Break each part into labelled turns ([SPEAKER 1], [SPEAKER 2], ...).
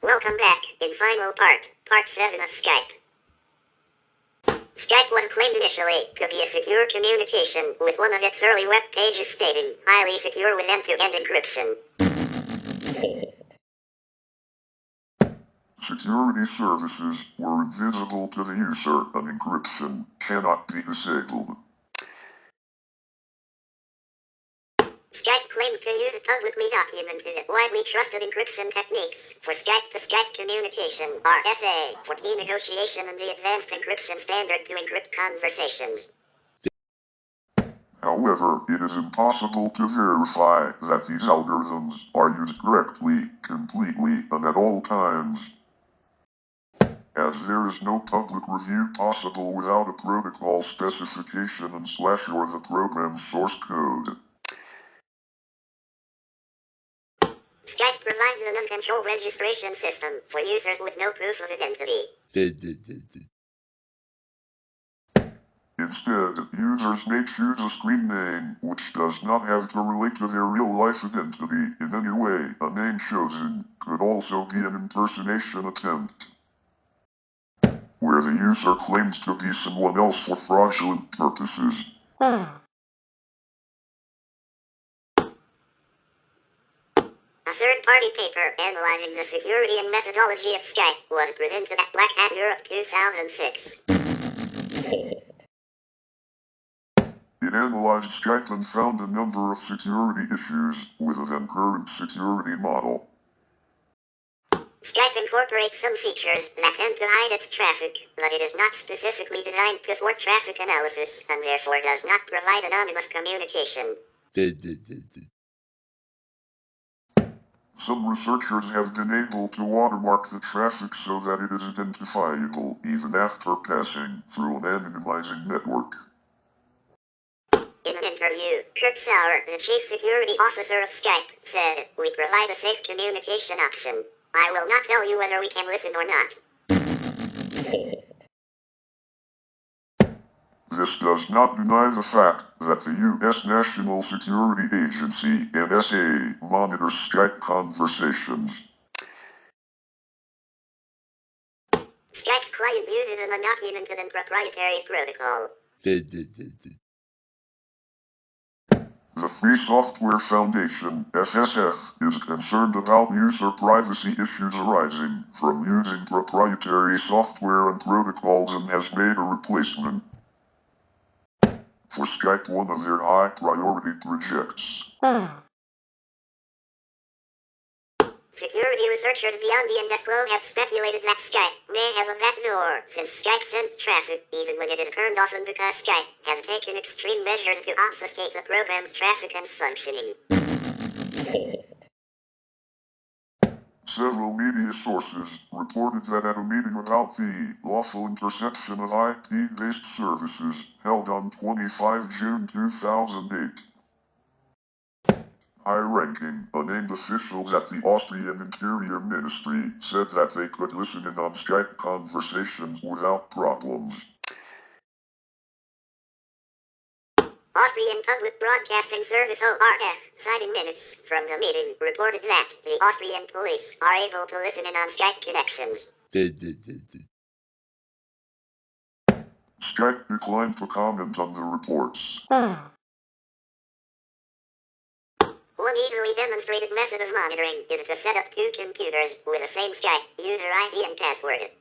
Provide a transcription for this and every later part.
[SPEAKER 1] Welcome back, in final part 7 of Skype. Skype was claimed initially to be a secure communication, with one of its early web pages stating, highly secure with end-to-end encryption.
[SPEAKER 2] Security services were invisible to the user, and encryption cannot be disabled.
[SPEAKER 1] Skype claims to use publicly documented, widely trusted encryption techniques for Skype-to-Skype communication, RSA, for key negotiation and the advanced encryption standard to encrypt conversations.
[SPEAKER 2] However, it is impossible to verify that these algorithms are used correctly, completely, and at all times, as there is no public review possible without a protocol specification and / or the program's source code.
[SPEAKER 1] Skype provides an uncontrolled registration system for users with no proof of identity.
[SPEAKER 2] Instead, users may choose a screen name, which does not have to relate to their real-life identity in any way. A name chosen could also be an impersonation attempt, where the user claims to be someone else for fraudulent purposes.
[SPEAKER 1] A third-party paper analyzing the security and methodology of Skype was presented at Black Hat Europe 2006.
[SPEAKER 2] It analyzed Skype and found a number of security issues with the then current security model.
[SPEAKER 1] Skype incorporates some features that tend to hide its traffic, but it is not specifically designed to thwart traffic analysis and therefore does not provide anonymous communication.
[SPEAKER 2] Some researchers have been able to watermark the traffic so that it is identifiable even after passing through an anonymizing network.
[SPEAKER 1] In an interview, Kurt Sauer, the chief security officer of Skype, said, "We provide a safe communication option. I will not tell you whether we can listen or not."
[SPEAKER 2] This does not deny the fact that the U.S. National Security Agency, NSA, monitors Skype conversations.
[SPEAKER 1] Skype's client uses an undocumented and proprietary protocol.
[SPEAKER 2] The Free Software Foundation, FSF, is concerned about user privacy issues arising from using proprietary software and protocols and has made a replacement for Skype one of their high-priority projects.
[SPEAKER 1] Security researchers beyond the undisclosed have speculated that Skype may have a backdoor, since Skype sends traffic even when it is turned off, and because Skype has taken extreme measures to obfuscate the program's traffic and functioning.
[SPEAKER 2] Several media sources reported that at a meeting about the lawful interception of IP-based services held on 25 June 2008, high-ranking, unnamed officials at the Austrian Interior Ministry said that they could listen in on Skype conversations without problems.
[SPEAKER 1] Austrian Public Broadcasting Service ORF, citing minutes from the meeting, reported that the Austrian police are able to listen in on Skype connections.
[SPEAKER 2] Skype declined to comment on the reports.
[SPEAKER 1] One easily demonstrated method of monitoring is to set up two computers with the same Skype user ID and password.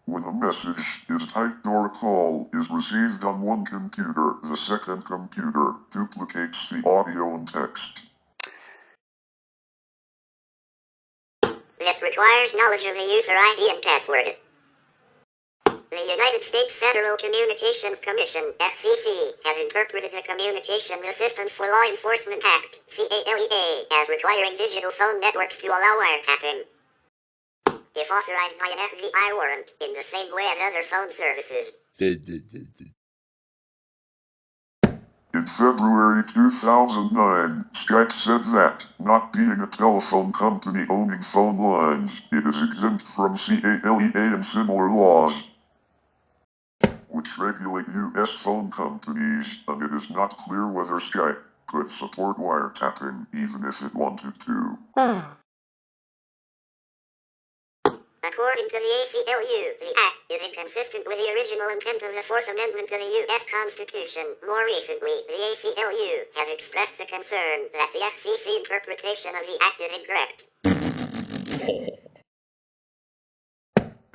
[SPEAKER 2] When a message is typed or a call is received on one computer, the second computer duplicates the audio and text.
[SPEAKER 1] This requires knowledge of the user ID and password. The United States Federal Communications Commission, FCC, has interpreted the Communications Assistance for Law Enforcement Act, CALEA, as requiring digital phone networks to allow wiretapping, if authorized by an FBI warrant, in the same way as other phone services.
[SPEAKER 2] In February 2009, Skype said that, not being a telephone company owning phone lines, it is exempt from CALEA and similar laws, which regulate U.S. phone companies, and it is not clear whether Skype could support wiretapping even if it wanted to.
[SPEAKER 1] According to the ACLU, the act is inconsistent with the original intent of the Fourth Amendment to the U.S. Constitution. More recently, the ACLU has expressed the concern that the FCC interpretation of the act is incorrect.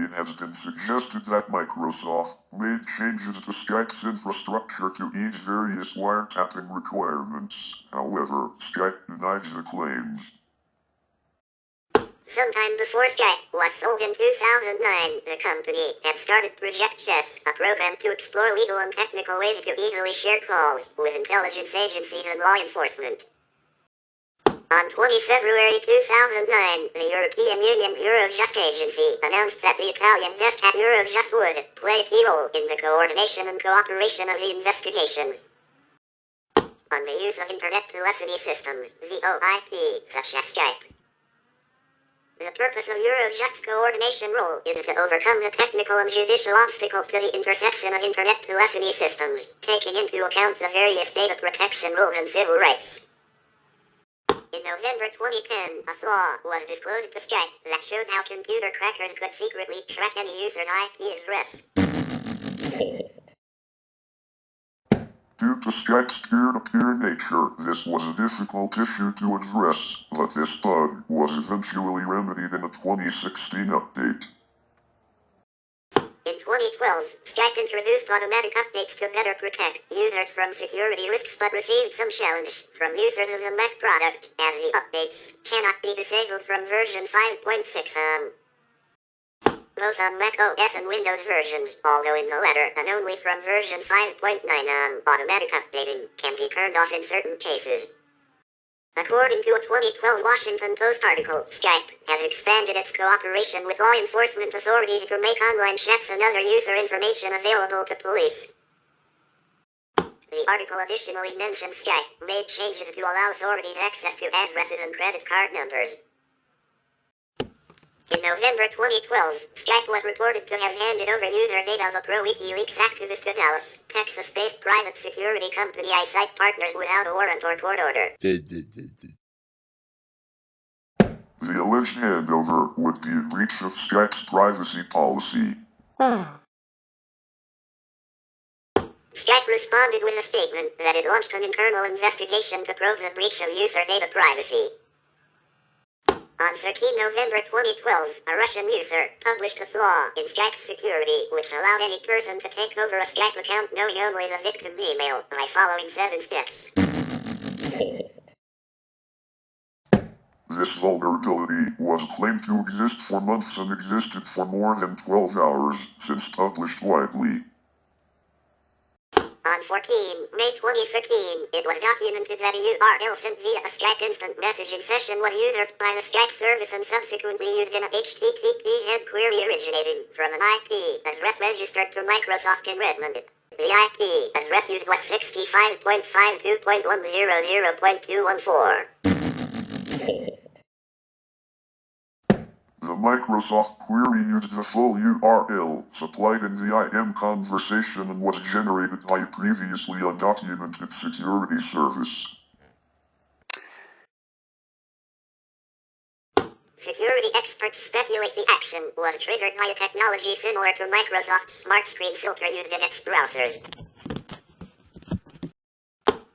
[SPEAKER 2] It has been suggested that Microsoft made changes to Skype's infrastructure to ease various wiretapping requirements. However, Skype denies the claims.
[SPEAKER 1] Sometime before Skype was sold in 2009, the company had started Project Chess, a program to explore legal and technical ways to easily share calls with intelligence agencies and law enforcement. On 20 February 2009, the European Union's Eurojust agency announced that the Italian desk at Eurojust would play a key role in the coordination and cooperation of the investigations on the use of Internet telephony systems, VoIP, such as Skype. The purpose of Eurojust's coordination role is to overcome the technical and judicial obstacles to the interception of Internet telephony systems, taking into account the various data protection rules and civil rights. In November 2010, a flaw was disclosed to Skype that showed how computer crackers could secretly track any user's IP address.
[SPEAKER 2] Due to Skype's peer-to-peer nature, this was a difficult issue to address, but this bug was eventually remedied in a 2016 update.
[SPEAKER 1] In 2012, Skype introduced automatic updates to better protect users from security risks but received some challenge from users of the Mac product, as the updates cannot be disabled from version 5.6 on both on Mac OS and Windows versions, although in the latter, and only from version 5.9 on, automatic updating can be turned off in certain cases. According to a 2012 Washington Post article, Skype has expanded its cooperation with law enforcement authorities to make online chats and other user information available to police. The article additionally mentions Skype made changes to allow authorities access to addresses and credit card numbers. In November 2012, Skype was reported to have handed over user data of a pro-WikiLeaks activist to Dallas, Texas-based private security company iSight Partners without a warrant or court order.
[SPEAKER 2] The alleged handover would be a breach of Skype's privacy policy.
[SPEAKER 1] Skype responded with a statement that it launched an internal investigation to probe the breach of user data privacy. On 13 November 2012, a Russian user published a flaw in Skype's security which allowed any person to take over a Skype account knowing only the victim's email by following 7 steps.
[SPEAKER 2] This vulnerability was claimed to exist for months and existed for more than 12 hours since published widely.
[SPEAKER 1] On 14 May 2013, it was documented that a URL sent via a Skype instant messaging session was usurped by the Skype service and subsequently used in a HTTP head query originating from an IP address registered to Microsoft in Redmond. The IP address used was 65.52.100.214.
[SPEAKER 2] The Microsoft query used the full URL supplied in the IM conversation and was generated by a previously undocumented security service.
[SPEAKER 1] Security experts speculate the action was triggered by a technology similar to Microsoft's Smart Screen filter used in its browsers.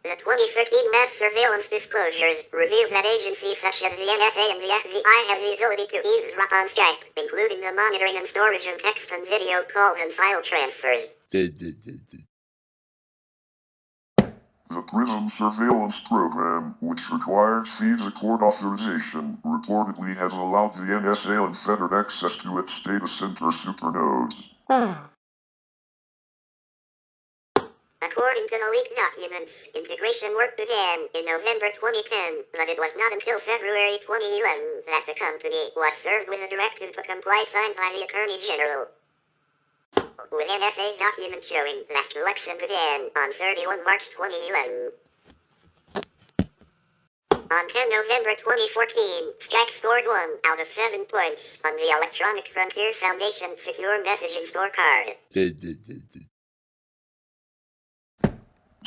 [SPEAKER 1] The 2013 mass surveillance disclosures revealed that agencies such as the NSA and the FBI have the ability to eavesdrop on Skype, including the monitoring and storage of text and video calls and file transfers.
[SPEAKER 2] The PRISM surveillance program, which requires FISA court authorization, reportedly has allowed the NSA unfettered access to its data center supernodes.
[SPEAKER 1] According to the leaked documents, integration work began in November 2010, but it was not until February 2011 that the company was served with a directive to comply signed by the Attorney General, with NSA documents showing that collection began on 31 March 2011. On 10 November 2014, Skype scored 1 out of 7 points on the Electronic Frontier Foundation's Secure Messaging Scorecard.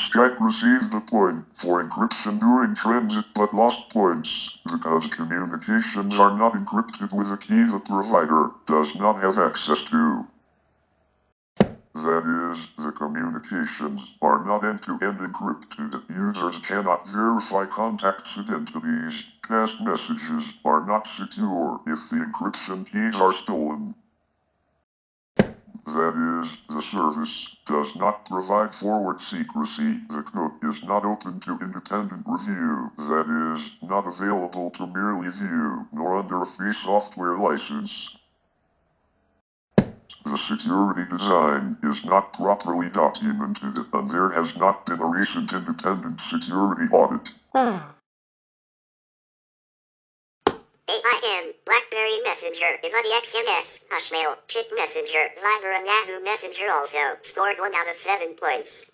[SPEAKER 2] Skype received a point for encryption during transit but lost points because communications are not encrypted with a key the provider does not have access to. That is, the communications are not end-to-end encrypted. Users cannot verify contacts' identities. Past messages are not secure if the encryption keys are stolen. That is, the service does not provide forward secrecy. The code is not open to independent review. That is, not available to merely view, nor under a free software license. The security design is not properly documented, and there has not been a recent independent security audit.
[SPEAKER 1] AIM, BlackBerry Messenger, Buddy XMS, Hushmail, Chick Messenger, Viber and Yahoo Messenger also scored 1 out of 7 points.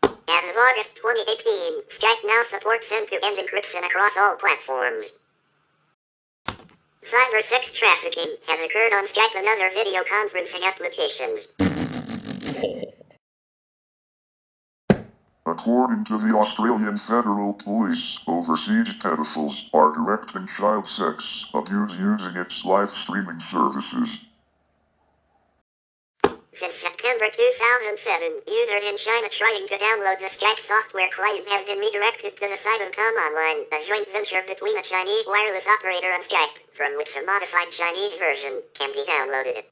[SPEAKER 1] As of August 2018, Skype now supports end-to-end encryption across all platforms. Cyber sex trafficking has occurred on Skype and other video conferencing applications.
[SPEAKER 2] According to the Australian Federal Police, overseas pedophiles are directing child sex abuse using its live streaming services.
[SPEAKER 1] Since September 2007, users in China trying to download the Skype software client have been redirected to the site of TaBNWNE, a joint venture between a Chinese wireless operator and Skype, from which a modified Chinese version can be downloaded.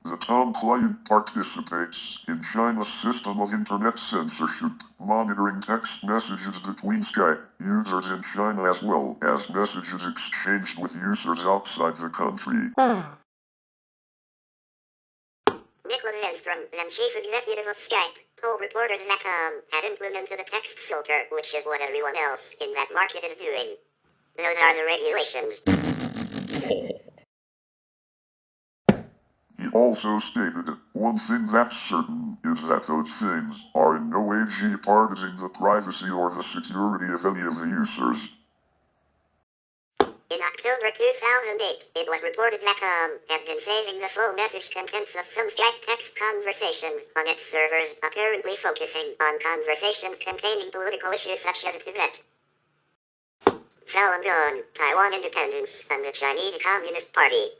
[SPEAKER 2] The TaBNWNE client participates in China's system of internet censorship, monitoring text messages between Skype users in China as well as messages exchanged with users outside the country.
[SPEAKER 1] Nicholas Edstrom, then chief executive of Skype, told reporters that had implemented a text filter, which is what everyone else in that market is doing. Those are the regulations.
[SPEAKER 2] He also stated, one thing that's certain is that those things are in no way jeopardizing the privacy or the security of any of the users.
[SPEAKER 1] In October 2008, it was reported that had been saving the full message contents of some Skype text conversations on its servers, apparently focusing on conversations containing political issues such as Tibet, Falun Gong, Taiwan independence, and the Chinese Communist Party.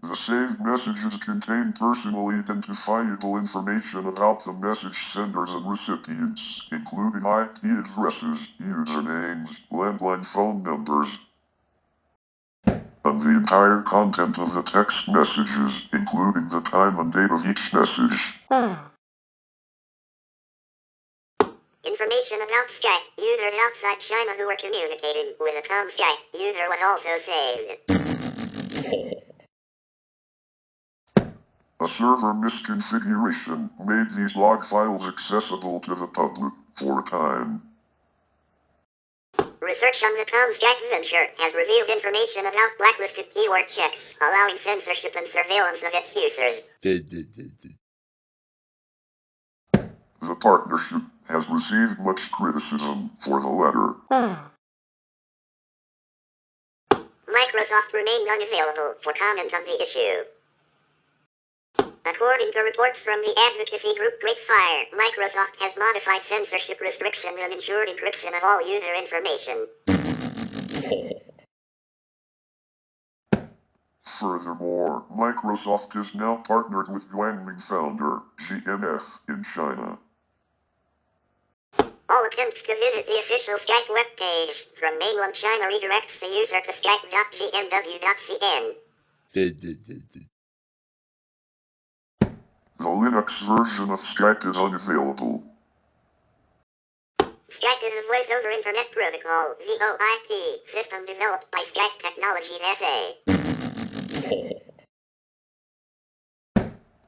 [SPEAKER 2] The saved messages contain personally identifiable information about the message senders and recipients, including IP addresses, usernames, landline phone numbers, and the entire content of the text messages, including the time and date of each message.
[SPEAKER 1] Information about Skype users outside China who were communicating with a TaBNWNE Skype user was also saved.
[SPEAKER 2] A server misconfiguration made these log files accessible to the public for a time.
[SPEAKER 1] Research on the TaBNWNE Skype venture has revealed information about blacklisted keyword checks, allowing censorship and surveillance of its users.
[SPEAKER 2] The partnership has received much criticism for the latter.
[SPEAKER 1] Microsoft remains unavailable for comment on the issue. According to reports from the advocacy group Great Fire, Microsoft has modified censorship restrictions and ensured encryption of all user information.
[SPEAKER 2] Furthermore, Microsoft is now partnered with Guangming founder, GNF, in China.
[SPEAKER 1] All attempts to visit the official Skype webpage from mainland China redirects the user to skype.tbnw.cn.
[SPEAKER 2] The Linux version of Skype is unavailable.
[SPEAKER 1] Skype is a voice-over internet protocol, VoIP, system developed by Skype Technologies SA.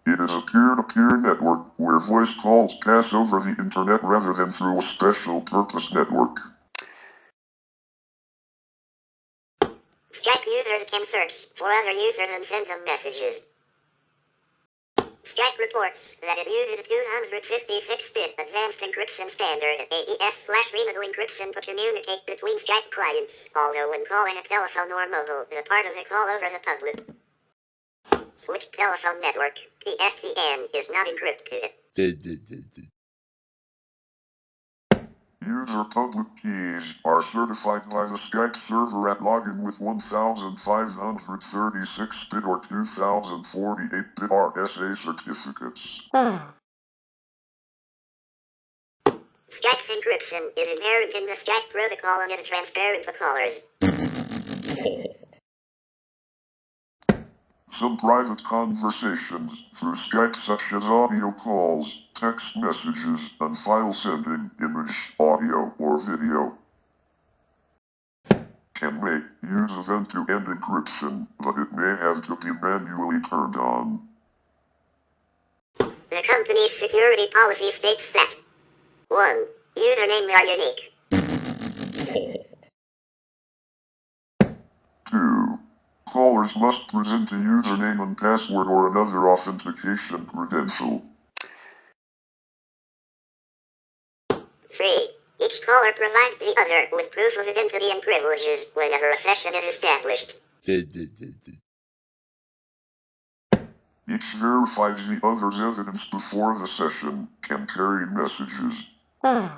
[SPEAKER 2] It is a peer-to-peer network where voice calls pass over the internet rather than through a special purpose network.
[SPEAKER 1] Skype users can search for other users and send them messages. Skype reports that it uses 256-bit Advanced Encryption Standard AES/readable encryption to communicate between Skype clients, although when calling a telephone or mobile, the part of the call over the public Switched telephone network, PSTN, is not encrypted.
[SPEAKER 2] User public keys are certified by the Skype server at login with 1536-bit or 2048-bit RSA certificates.
[SPEAKER 1] Skype's encryption is inherent in the Skype protocol and is transparent to callers.
[SPEAKER 2] Some private conversations through Skype, such as audio calls, text messages, and file sending, image, audio, or video, can make use of end-to-end encryption, but it may have to be manually turned on.
[SPEAKER 1] The company's security policy states that 1. Usernames are unique.
[SPEAKER 2] 2. Callers must present a username and password or another authentication credential.
[SPEAKER 1] 3. Each caller provides the other with proof of identity and privileges whenever a session is established.
[SPEAKER 2] Each verifies the other's evidence before the session, can carry messages.
[SPEAKER 1] And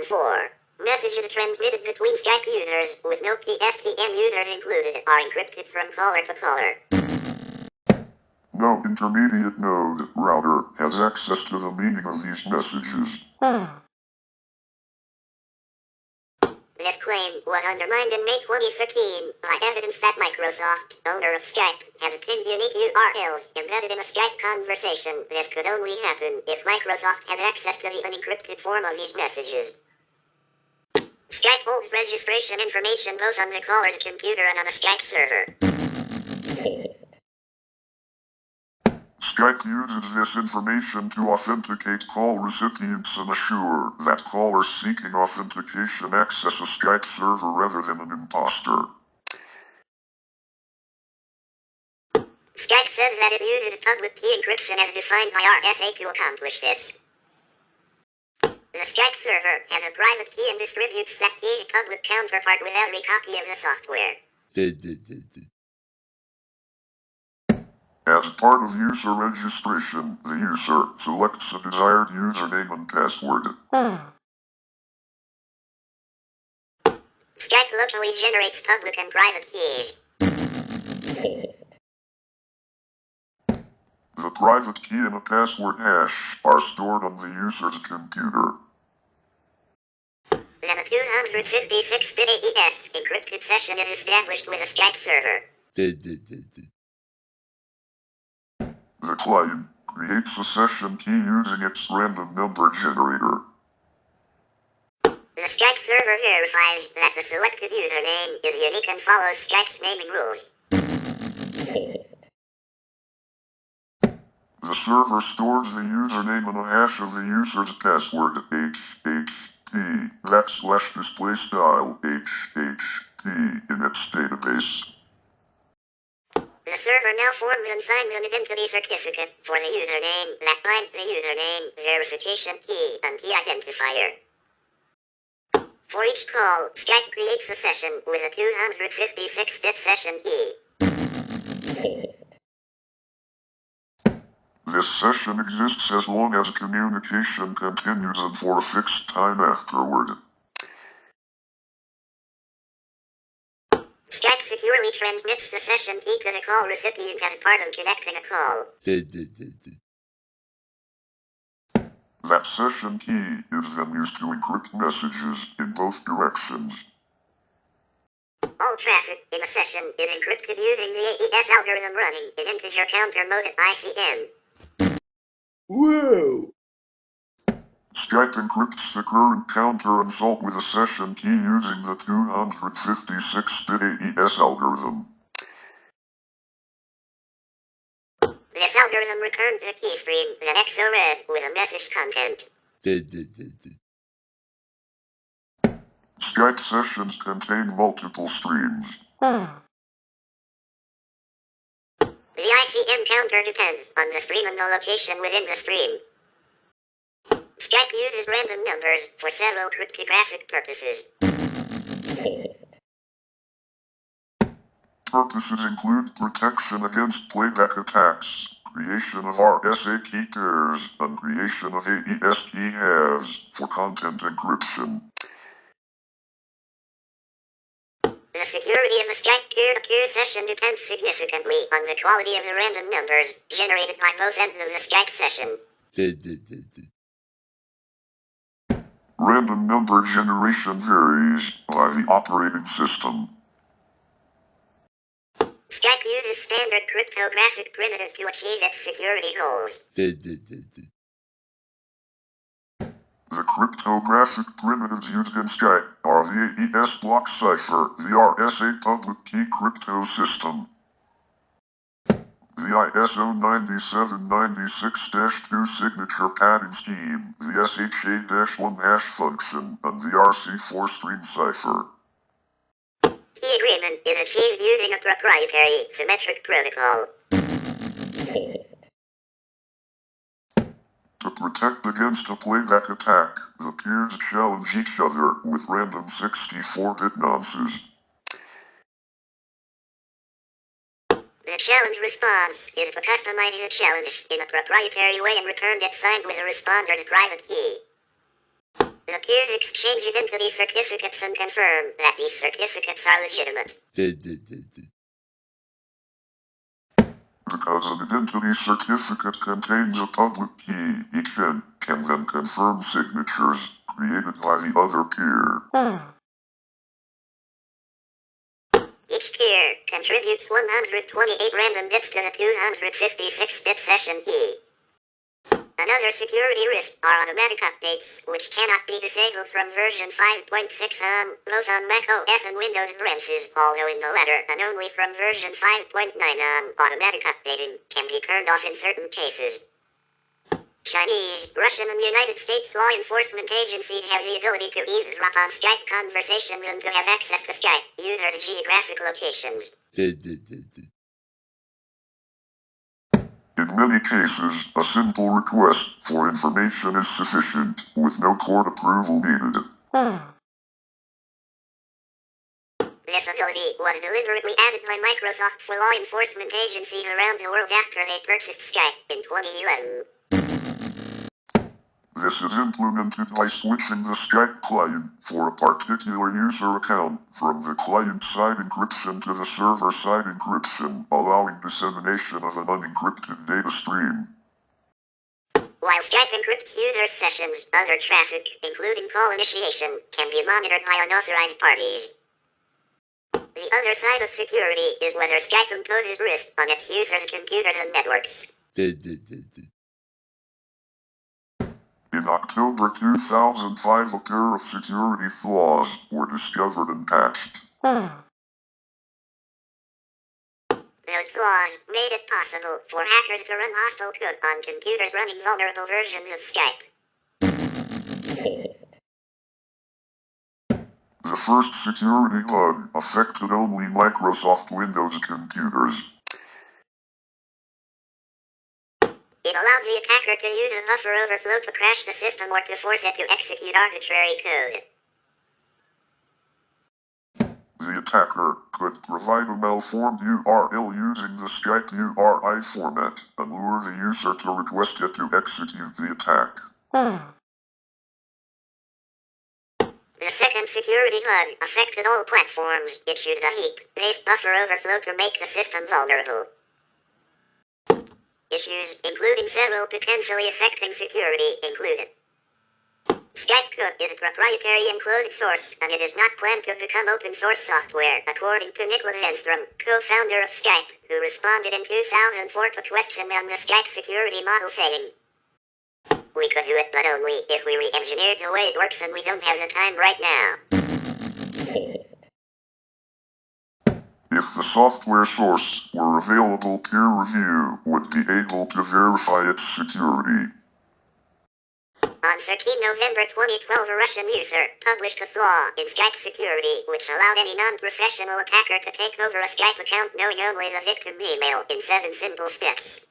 [SPEAKER 1] 4. Messages transmitted between Skype users, with no PSTN users included, are encrypted from caller to caller.
[SPEAKER 2] No intermediate node router has access to the meaning of these messages.
[SPEAKER 1] This claim was undermined in May 2015 by evidence that Microsoft, owner of Skype, has pinned unique URLs embedded in a Skype conversation. This could only happen if Microsoft has access to the unencrypted form of these messages. Skype holds registration information both on the caller's computer and on a Skype server.
[SPEAKER 2] Skype uses this information to authenticate call recipients and assure that callers seeking authentication access a Skype server rather than an imposter.
[SPEAKER 1] Skype says that it uses public key encryption as defined by RSA to accomplish this. The Skype server has a private key and distributes that key's public counterpart with every copy of the software.
[SPEAKER 2] As part of user registration, the user selects a desired username and password.
[SPEAKER 1] Skype locally generates public and private keys.
[SPEAKER 2] The private key and a password hash are stored on the user's computer.
[SPEAKER 1] Then a 256-bit AES encrypted session is established with a Skype server.
[SPEAKER 2] The client creates a session key using its random number generator.
[SPEAKER 1] The Skype server verifies that the selected username is unique and follows Skype's naming rules.
[SPEAKER 2] The server stores the username and a hash of the user's password HHT \display style HHT in its database.
[SPEAKER 1] The server now forms and signs an identity certificate for the username that binds the username, verification key, and key identifier. For each call, Skype creates a session with a 256-bit session key.
[SPEAKER 2] This session exists as long as communication continues and for a fixed time afterward.
[SPEAKER 1] Skype securely transmits the session key to the call recipient as part of connecting a call.
[SPEAKER 2] That session key is then used to encrypt messages in both directions.
[SPEAKER 1] All traffic in a session is encrypted using the AES algorithm running in integer counter mode at ICM.
[SPEAKER 3] Whoa!
[SPEAKER 2] Skype encrypts the current counter and salt with a session key using the 256-bit AES algorithm.
[SPEAKER 1] This algorithm returns the key stream, then XORed, with a message content.
[SPEAKER 2] Skype sessions contain multiple streams.
[SPEAKER 1] The ICM counter depends on the stream and the location within the stream. Skype uses random numbers for several cryptographic purposes.
[SPEAKER 2] purposes include protection against playback attacks, creation of RSA key pairs, and creation of AES key halves for content encryption.
[SPEAKER 1] The security of a Skype peer-to-peer session depends significantly on the quality of the random numbers generated by both ends of the Skype session.
[SPEAKER 2] Random number generation varies by the operating system.
[SPEAKER 1] Skype uses standard cryptographic primitives to achieve its security goals.
[SPEAKER 2] The cryptographic primitives used in Skype are the AES block cipher, the RSA public key crypto system, the ISO 9796-2 signature padding scheme, the SHA-1 hash function, and the RC4 stream cipher.
[SPEAKER 1] Key agreement is achieved using a proprietary symmetric protocol.
[SPEAKER 2] To protect against a playback attack, the peers challenge each other with random 64-bit nonces.
[SPEAKER 1] The challenge response is to customize the challenge in a proprietary way and return it signed with the responder's private key. The peers exchange identity certificates and confirm that these certificates are legitimate.
[SPEAKER 2] Because an identity certificate contains a public key, each end can then confirm signatures created by the other peer.
[SPEAKER 1] Each peer contributes 128 random bits to the 256-bit session key. Another security risk are automatic updates, which cannot be disabled from version 5.6 on both on Mac OS and Windows branches, although in the latter, and only from version 5.9 on, automatic updating can be turned off in certain cases. Chinese, Russian, and United States law enforcement agencies have the ability to eavesdrop on Skype conversations and to have access to Skype users' geographic locations.
[SPEAKER 2] In many cases, a simple request for information is sufficient, with no court approval needed.
[SPEAKER 1] This ability was deliberately added by Microsoft for law enforcement agencies around the world after they purchased Skype in 2011.
[SPEAKER 2] This is implemented by switching the Skype client for a particular user account from the client-side encryption to the server-side encryption, allowing dissemination of an unencrypted data stream.
[SPEAKER 1] While Skype encrypts user sessions, other traffic, including call initiation, can be monitored by unauthorized parties. The other side of security is whether Skype imposes risk on its users' computers and networks.
[SPEAKER 2] In October 2005, a pair of security flaws were discovered and patched.
[SPEAKER 1] Those flaws made it possible for hackers to run hostile code on computers running vulnerable versions of Skype.
[SPEAKER 2] The first security bug affected only Microsoft Windows computers.
[SPEAKER 1] It allowed the attacker to use a buffer overflow to crash the system or to force it to execute arbitrary code.
[SPEAKER 2] The attacker could provide a malformed URL using the Skype URI format and lure the user to request it to execute the attack.
[SPEAKER 1] The second security bug affected all platforms. It used a heap-based buffer overflow to make the system vulnerable. Issues, including several potentially affecting security, included. Skype code is proprietary and closed source, and it is not planned to become open source software, according to Nicholas Enstrom, co-founder of Skype, who responded in 2004 to questions on the Skype security model, saying, "We could do it, but only if we re-engineered the way it works, and we don't have the time right now."
[SPEAKER 2] If the software source were available, peer review would be able to verify its security.
[SPEAKER 1] On 13 November 2012, a Russian user published a flaw in Skype security which allowed any non-professional attacker to take over a Skype account knowing only the victim's email in 7 simple steps.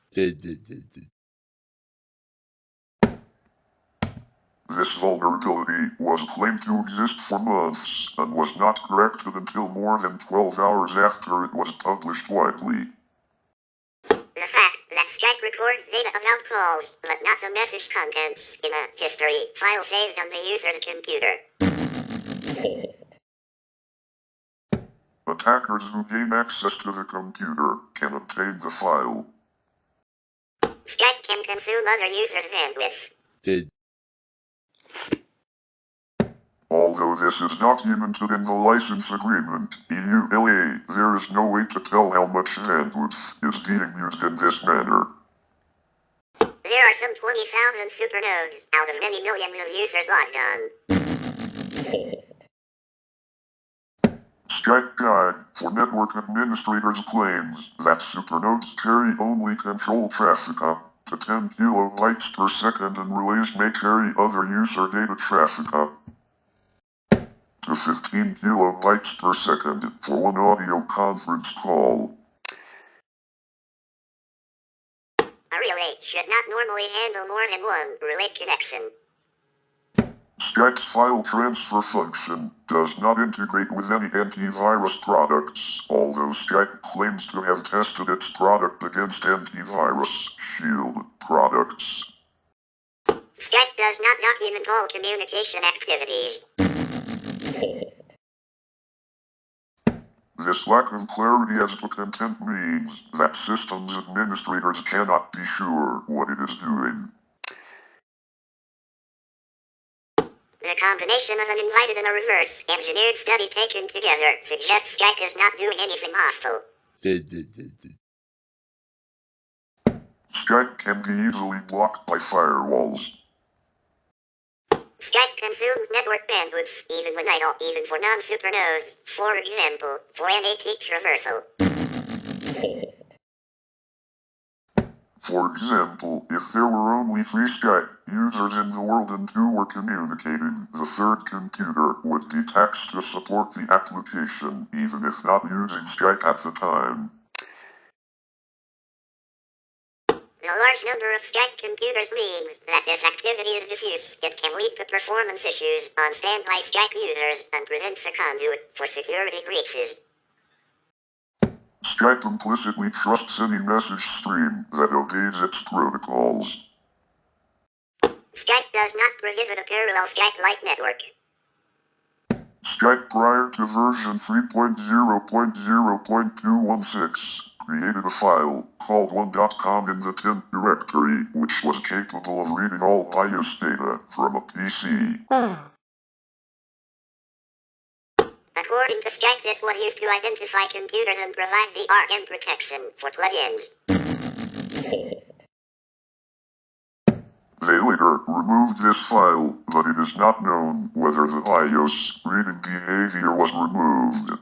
[SPEAKER 2] This vulnerability was claimed to exist for months and was not corrected until more than 12 hours after it was published widely.
[SPEAKER 1] The fact that Skype records data about calls, but not the message contents, in a history file saved on the user's computer.
[SPEAKER 2] Attackers who gain access to the computer can obtain the file.
[SPEAKER 1] Skype can consume other users' bandwidth.
[SPEAKER 2] Although this is documented in the license agreement, EULA, there is no way to tell how much bandwidth is being used in this manner.
[SPEAKER 1] There are some 20,000 supernodes out of many millions of users logged on.
[SPEAKER 2] Skype Guide for Network Administrators claims that supernodes carry only control traffic up to 10 kilobytes per second and relays may carry other user data traffic up to 15 kilobytes per second for one audio conference call.
[SPEAKER 1] A relay should not normally handle more than one relay connection.
[SPEAKER 2] Skype's file transfer function does not integrate with any antivirus products, although Skype claims to have tested its product against antivirus shield products.
[SPEAKER 1] Skype does not document all communication activities.
[SPEAKER 2] This lack of clarity as to content means that systems administrators cannot be sure what it is doing.
[SPEAKER 1] The combination of an invited and a reverse-engineered study taken together suggests Skype is not doing anything hostile.
[SPEAKER 2] Skype can be easily blocked by firewalls.
[SPEAKER 1] Skype consumes network bandwidth even when idle, even for non-supernodes, for example, for NAT traversal.
[SPEAKER 2] For example, if there were only 3 Skype users in the world and 2 were communicating, the third computer would be taxed to support the application, even if not using Skype at the time.
[SPEAKER 1] The large number of Skype computers means that this activity is diffuse. It can lead to performance issues on standby Skype users and presents a conduit for security breaches.
[SPEAKER 2] Skype implicitly trusts any message stream that obeys its protocols.
[SPEAKER 1] Skype does not prohibit a parallel Skype-like network.
[SPEAKER 2] Skype prior to version 3.0.0.216 created a file called 1.com in the temp directory, which was capable of reading all BIOS data from a PC.
[SPEAKER 1] According to Skype, this was used to identify computers and provide DRM protection for plugins.
[SPEAKER 2] They later removed this file, but it is not known whether the BIOS reading behavior was removed.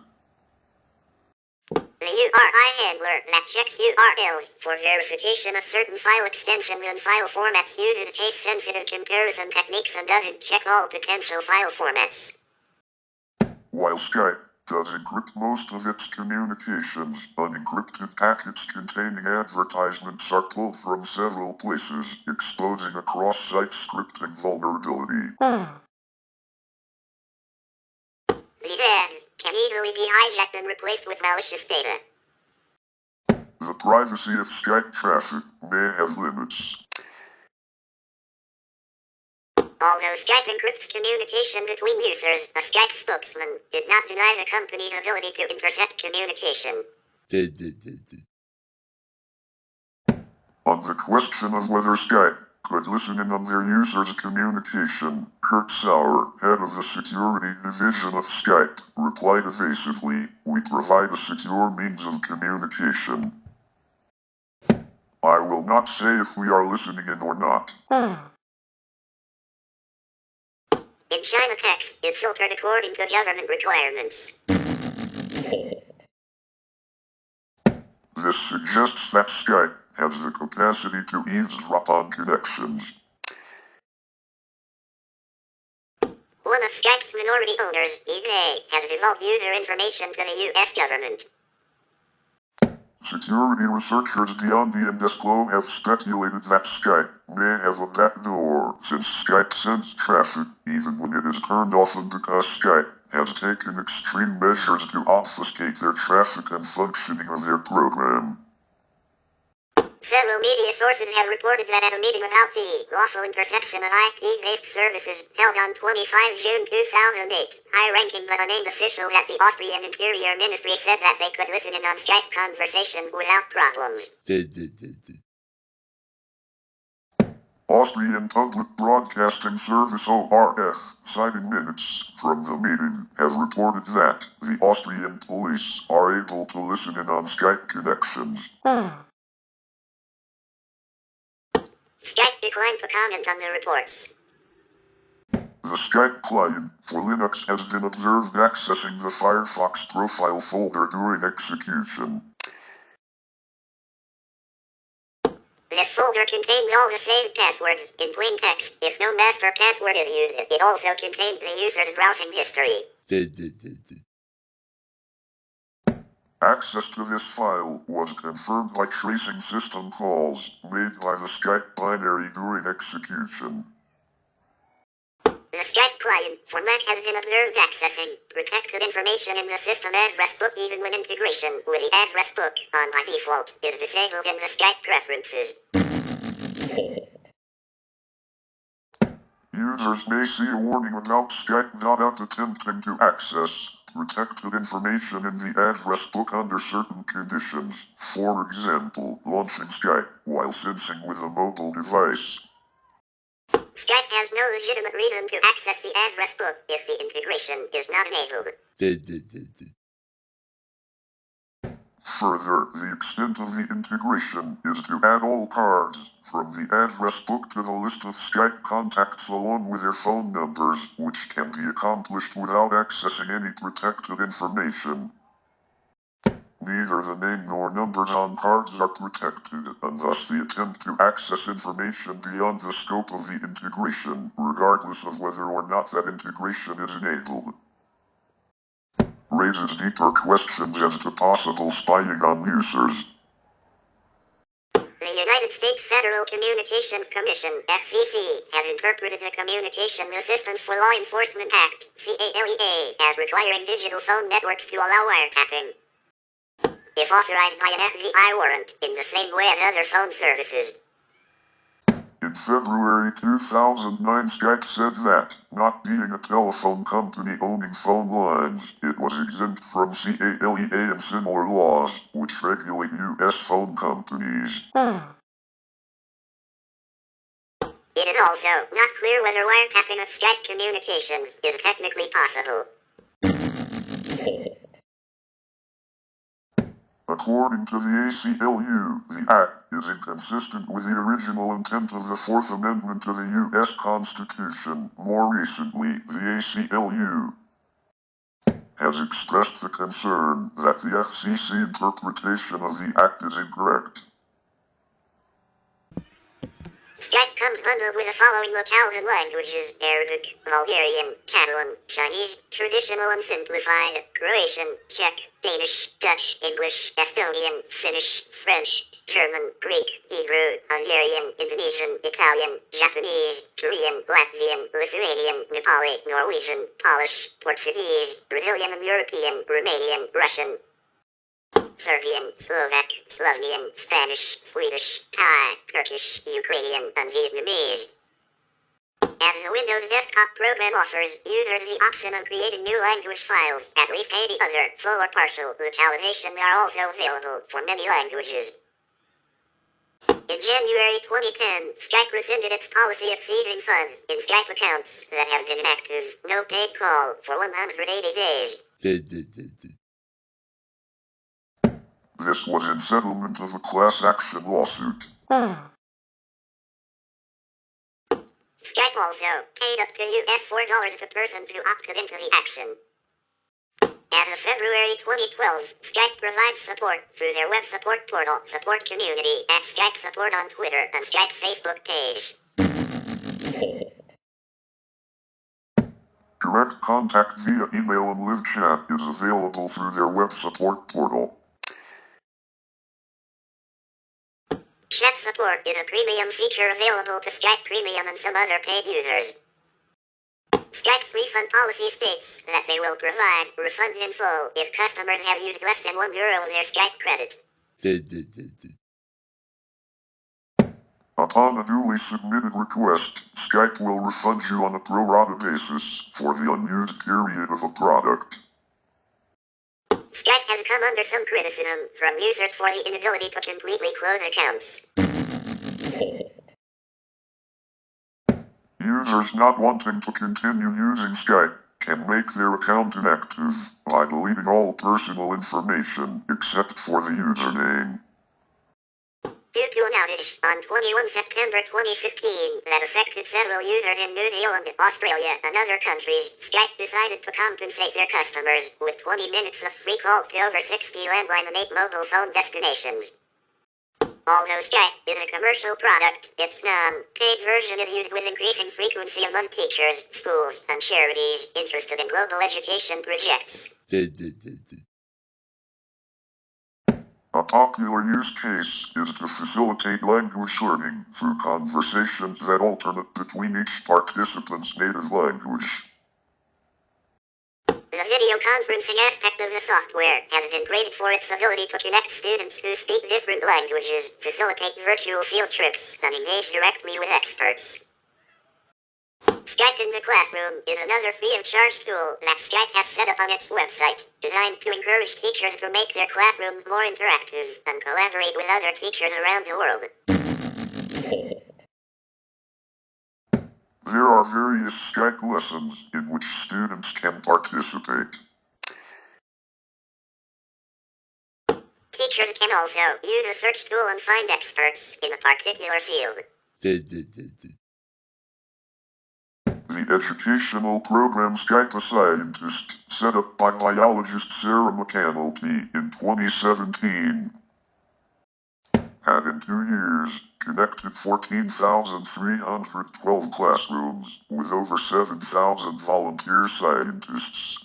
[SPEAKER 1] The URI handler that checks URLs for verification of certain file extensions and file formats uses case-sensitive comparison techniques and doesn't check all potential file formats.
[SPEAKER 2] While Skype does encrypt most of its communications, unencrypted packets containing advertisements are pulled from several places, exposing a cross-site scripting vulnerability.
[SPEAKER 1] These ads can easily be hijacked and replaced with malicious data.
[SPEAKER 2] The privacy of Skype traffic may have limits.
[SPEAKER 1] Although Skype encrypts communication between users, a Skype spokesman did not deny the company's ability to intercept communication.
[SPEAKER 2] On the question of whether Skype could listen in on their users' communication, Kurt Sauer, head of the security division of Skype, replied evasively, "We provide a secure means of communication. I will not say if we are listening in or not."
[SPEAKER 1] In China, text is filtered according to government requirements.
[SPEAKER 2] This suggests that Skype has the capacity to eavesdrop on connections.
[SPEAKER 1] One of Skype's minority owners, eBay, has divulged user information to the U.S. government.
[SPEAKER 2] Security researchers TaBNWNE have speculated that Skype may have a backdoor, since Skype sends traffic even when it is turned off, and because Skype has taken extreme measures to obfuscate their traffic and functioning of their program.
[SPEAKER 1] Several media sources have reported that at a meeting about the lawful interception of IP-based services held on 25 June 2008, high-ranking but unnamed officials at the Austrian Interior Ministry said that they could listen in on Skype conversations without problems.
[SPEAKER 2] Austrian Public Broadcasting Service ORF, citing minutes from the meeting, have reported that the Austrian police are able to listen in on Skype connections.
[SPEAKER 1] Skype declined to comment on the reports.
[SPEAKER 2] The Skype client for Linux has been observed accessing the Firefox profile folder during execution.
[SPEAKER 1] This folder contains all the saved passwords in plain text. If no master password is used, it also contains the user's browsing history.
[SPEAKER 2] Access to this file was confirmed by tracing system calls made by the Skype binary during execution.
[SPEAKER 1] The Skype client for Mac has been observed accessing protected information in the system address book even when integration with the address book on by default is disabled in the Skype preferences.
[SPEAKER 2] Users may see a warning about Skype not attempting to access protected information in the address book under certain conditions, for example, launching Skype while syncing with a mobile device.
[SPEAKER 1] Skype has no legitimate reason to access the address book if the integration is not enabled.
[SPEAKER 2] Further, the extent of the integration is to add all cards from the address book to the list of Skype contacts along with their phone numbers, which can be accomplished without accessing any protected information. Neither the name nor numbers on cards are protected, and thus the attempt to access information beyond the scope of the integration, regardless of whether or not that integration is enabled, raises deeper questions as to possible spying on users.
[SPEAKER 1] The United States Federal Communications Commission, FCC, has interpreted the Communications Assistance for Law Enforcement Act, CALEA, as requiring digital phone networks to allow wiretapping, if authorized by an FBI warrant, in the same way as other phone services.
[SPEAKER 2] In February 2009, Skype said that, not being a telephone company owning phone lines, it was exempt from CALEA and similar laws, which regulate U.S. phone companies.
[SPEAKER 1] It is also not clear whether wiretapping of Skype communications is technically possible.
[SPEAKER 2] According to the ACLU, the Act is inconsistent with the original intent of the Fourth Amendment to the U.S. Constitution. More recently, the ACLU has expressed the concern that the FCC interpretation of the Act is incorrect.
[SPEAKER 1] Skype comes bundled with the following locales and languages: Arabic, Bulgarian, Catalan, Chinese, Traditional and Simplified, Croatian, Czech, Danish, Dutch, English, Estonian, Finnish, French, German, Greek, Hebrew, Hungarian, Indonesian, Italian, Japanese, Korean, Latvian, Lithuanian, Nepali, Norwegian, Polish, Portuguese, Brazilian and European, Romanian, Russian, Serbian, Slovak, Slovenian, Spanish, Swedish, Thai, Turkish, Ukrainian, and Vietnamese. As the Windows desktop program offers users the option of creating new language files, at least 80 other, full or partial, localizations are also available for many languages. In January 2010, Skype rescinded its policy of seizing funds in Skype accounts that have been inactive, no paid call, for 180 days.
[SPEAKER 2] This was in settlement of a class action lawsuit.
[SPEAKER 1] Skype also paid up to $4 to persons who opted into the action. As of February 2012, Skype provides support through their web support portal, Support Community, at Skype Support on Twitter, and Skype Facebook page.
[SPEAKER 2] Direct contact via email and live chat is available through their web support portal.
[SPEAKER 1] Chat support is a premium feature available to Skype Premium and some other paid users. Skype's refund policy states that they will provide refunds in full if customers have used less than €1 of their Skype credit.
[SPEAKER 2] Upon a duly submitted request, Skype will refund you on a pro rata basis for the unused period of a product.
[SPEAKER 1] Skype has come under some criticism from users for the inability to completely close accounts.
[SPEAKER 2] Users not wanting to continue using Skype can make their account inactive by deleting all personal information except for the username.
[SPEAKER 1] Due to an outage on 21 September 2015 that affected several users in New Zealand, Australia, and other countries, Skype decided to compensate their customers with 20 minutes of free calls to over 60 landline and 8 mobile phone destinations. Although Skype is a commercial product, its non-paid version is used with increasing frequency among teachers, schools, and charities interested in global education projects.
[SPEAKER 2] A popular use case is to facilitate language learning through conversations that alternate between each participant's native language.
[SPEAKER 1] The video conferencing aspect of the software has been praised for its ability to connect students who speak different languages, facilitate virtual field trips, and engage directly with experts. Skype in the Classroom is another free-of-charge tool that Skype has set up on its website, designed to encourage teachers to make their classrooms more interactive and collaborate with other teachers around the world.
[SPEAKER 2] There are various Skype lessons in which students can participate.
[SPEAKER 1] Teachers can also use a search tool and find experts in a particular field.
[SPEAKER 2] The educational program Skype a Scientist, set up by biologist Sarah McAnulty in 2017, had in 2 years connected 14,312 classrooms with over 7,000 volunteer scientists.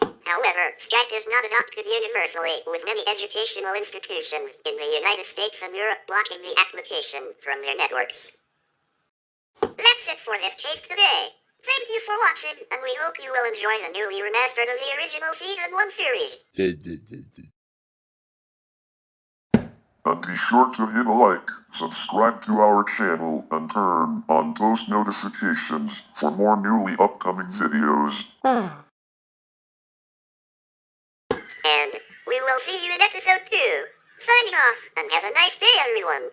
[SPEAKER 1] However, Skype is not adopted universally, with many educational institutions in the United States and Europe blocking the application from their networks. That's it for this case today. Thank you for watching, and we hope you will enjoy the newly remastered of the original Season 1 series.
[SPEAKER 2] And be sure to hit a like, subscribe to our channel, and turn on post notifications for more newly upcoming videos.
[SPEAKER 1] And we will see you in episode 2. Signing off, and have a nice day, everyone.